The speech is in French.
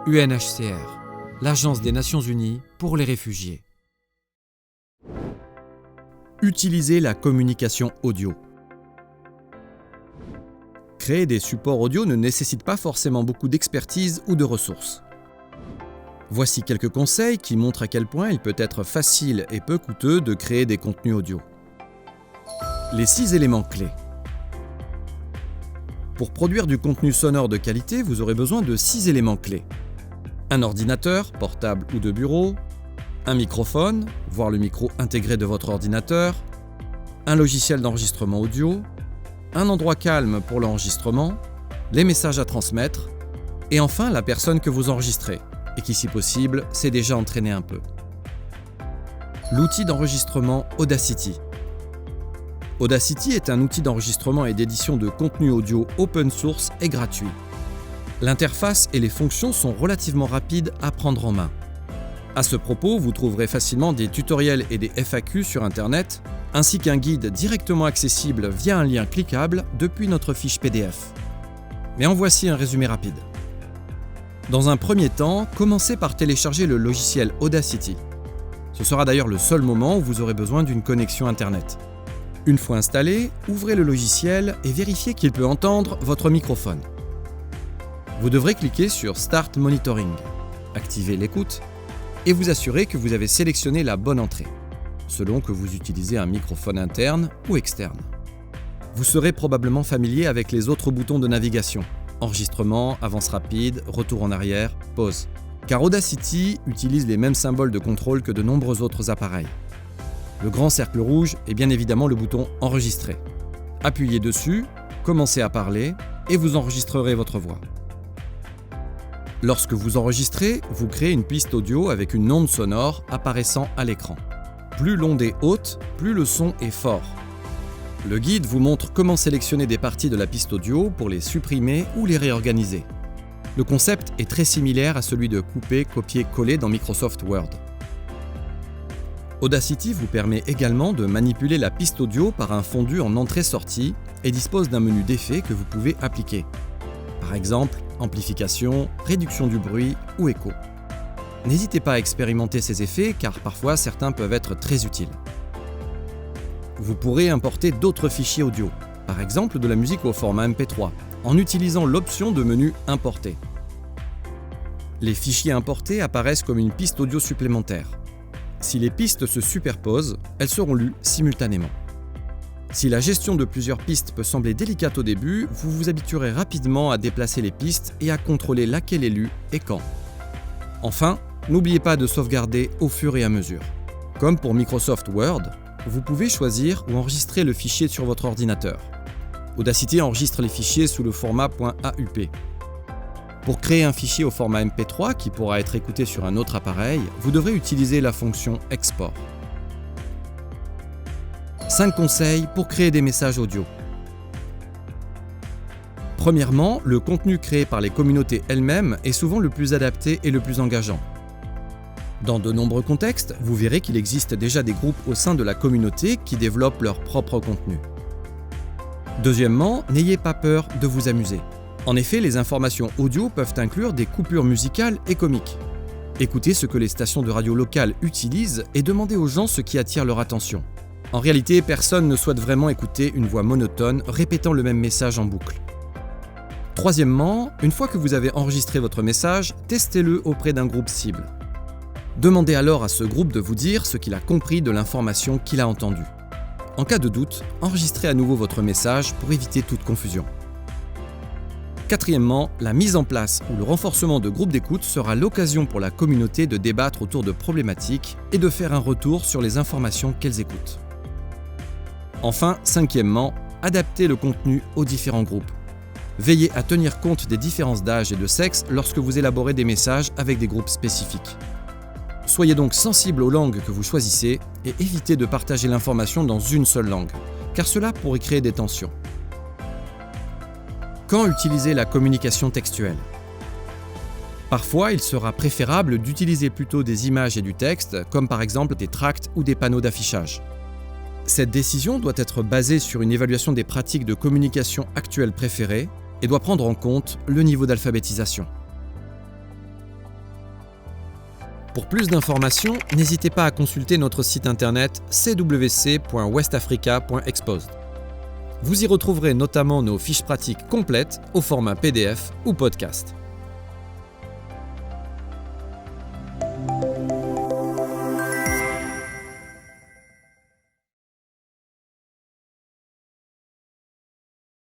UNHCR, l'Agence des Nations Unies pour les réfugiés. Utilisez la communication audio. Créer des supports audio ne nécessite pas forcément beaucoup d'expertise ou de ressources. Voici quelques conseils qui montrent à quel point il peut être facile et peu coûteux de créer des contenus audio. Les 6 éléments clés. Pour produire du contenu sonore de qualité, vous aurez besoin de 6 éléments clés. Un ordinateur, portable ou de bureau, un microphone, voire le micro intégré de votre ordinateur, un logiciel d'enregistrement audio, un endroit calme pour l'enregistrement, les messages à transmettre, et enfin la personne que vous enregistrez, et qui si possible s'est déjà entraînée un peu. L'outil d'enregistrement Audacity. Audacity est un outil d'enregistrement et d'édition de contenu audio open source et gratuit. L'interface et les fonctions sont relativement rapides à prendre en main. À ce propos, vous trouverez facilement des tutoriels et des FAQ sur Internet, ainsi qu'un guide directement accessible via un lien cliquable depuis notre fiche PDF. Mais en voici un résumé rapide. Dans un premier temps, commencez par télécharger le logiciel Audacity. Ce sera d'ailleurs le seul moment où vous aurez besoin d'une connexion Internet. Une fois installé, ouvrez le logiciel et vérifiez qu'il peut entendre votre microphone. Vous devrez cliquer sur Start Monitoring, activer l'écoute et vous assurer que vous avez sélectionné la bonne entrée, selon que vous utilisez un microphone interne ou externe. Vous serez probablement familier avec les autres boutons de navigation, enregistrement, avance rapide, retour en arrière, pause, car Audacity utilise les mêmes symboles de contrôle que de nombreux autres appareils. Le grand cercle rouge est bien évidemment le bouton « Enregistrer ». Appuyez dessus, commencez à parler et vous enregistrerez votre voix. Lorsque vous enregistrez, vous créez une piste audio avec une onde sonore apparaissant à l'écran. Plus l'onde est haute, plus le son est fort. Le guide vous montre comment sélectionner des parties de la piste audio pour les supprimer ou les réorganiser. Le concept est très similaire à celui de couper, copier, coller dans Microsoft Word. Audacity vous permet également de manipuler la piste audio par un fondu en entrée-sortie et dispose d'un menu d'effets que vous pouvez appliquer. Par exemple, amplification, réduction du bruit ou écho. N'hésitez pas à expérimenter ces effets car parfois certains peuvent être très utiles. Vous pourrez importer d'autres fichiers audio, par exemple de la musique au format MP3, en utilisant l'option de menu Importer. Les fichiers importés apparaissent comme une piste audio supplémentaire. Si les pistes se superposent, elles seront lues simultanément. Si la gestion de plusieurs pistes peut sembler délicate au début, vous vous habituerez rapidement à déplacer les pistes et à contrôler laquelle est lue et quand. Enfin, n'oubliez pas de sauvegarder au fur et à mesure. Comme pour Microsoft Word, vous pouvez choisir ou enregistrer le fichier sur votre ordinateur. Audacity enregistre les fichiers sous le format .aup. Pour créer un fichier au format MP3 qui pourra être écouté sur un autre appareil, vous devrez utiliser la fonction Export. 5 conseils pour créer des messages audio. Premièrement, le contenu créé par les communautés elles-mêmes est souvent le plus adapté et le plus engageant. Dans de nombreux contextes, vous verrez qu'il existe déjà des groupes au sein de la communauté qui développent leur propre contenu. Deuxièmement, n'ayez pas peur de vous amuser. En effet, les informations audio peuvent inclure des coupures musicales et comiques. Écoutez ce que les stations de radio locales utilisent et demandez aux gens ce qui attire leur attention. En réalité, personne ne souhaite vraiment écouter une voix monotone répétant le même message en boucle. Troisièmement, une fois que vous avez enregistré votre message, testez-le auprès d'un groupe cible. Demandez alors à ce groupe de vous dire ce qu'il a compris de l'information qu'il a entendue. En cas de doute, enregistrez à nouveau votre message pour éviter toute confusion. Quatrièmement, la mise en place ou le renforcement de groupes d'écoute sera l'occasion pour la communauté de débattre autour de problématiques et de faire un retour sur les informations qu'elles écoutent. Enfin, cinquièmement, adaptez le contenu aux différents groupes. Veillez à tenir compte des différences d'âge et de sexe lorsque vous élaborez des messages avec des groupes spécifiques. Soyez donc sensible aux langues que vous choisissez et évitez de partager l'information dans une seule langue, car cela pourrait créer des tensions. Quand utiliser la communication textuelle ? Parfois, il sera préférable d'utiliser plutôt des images et du texte, comme par exemple des tracts ou des panneaux d'affichage. Cette décision doit être basée sur une évaluation des pratiques de communication actuelles préférées et doit prendre en compte le niveau d'alphabétisation. Pour plus d'informations, n'hésitez pas à consulter notre site internet cwc.westafrica.exposed. Vous y retrouverez notamment nos fiches pratiques complètes au format PDF ou podcast.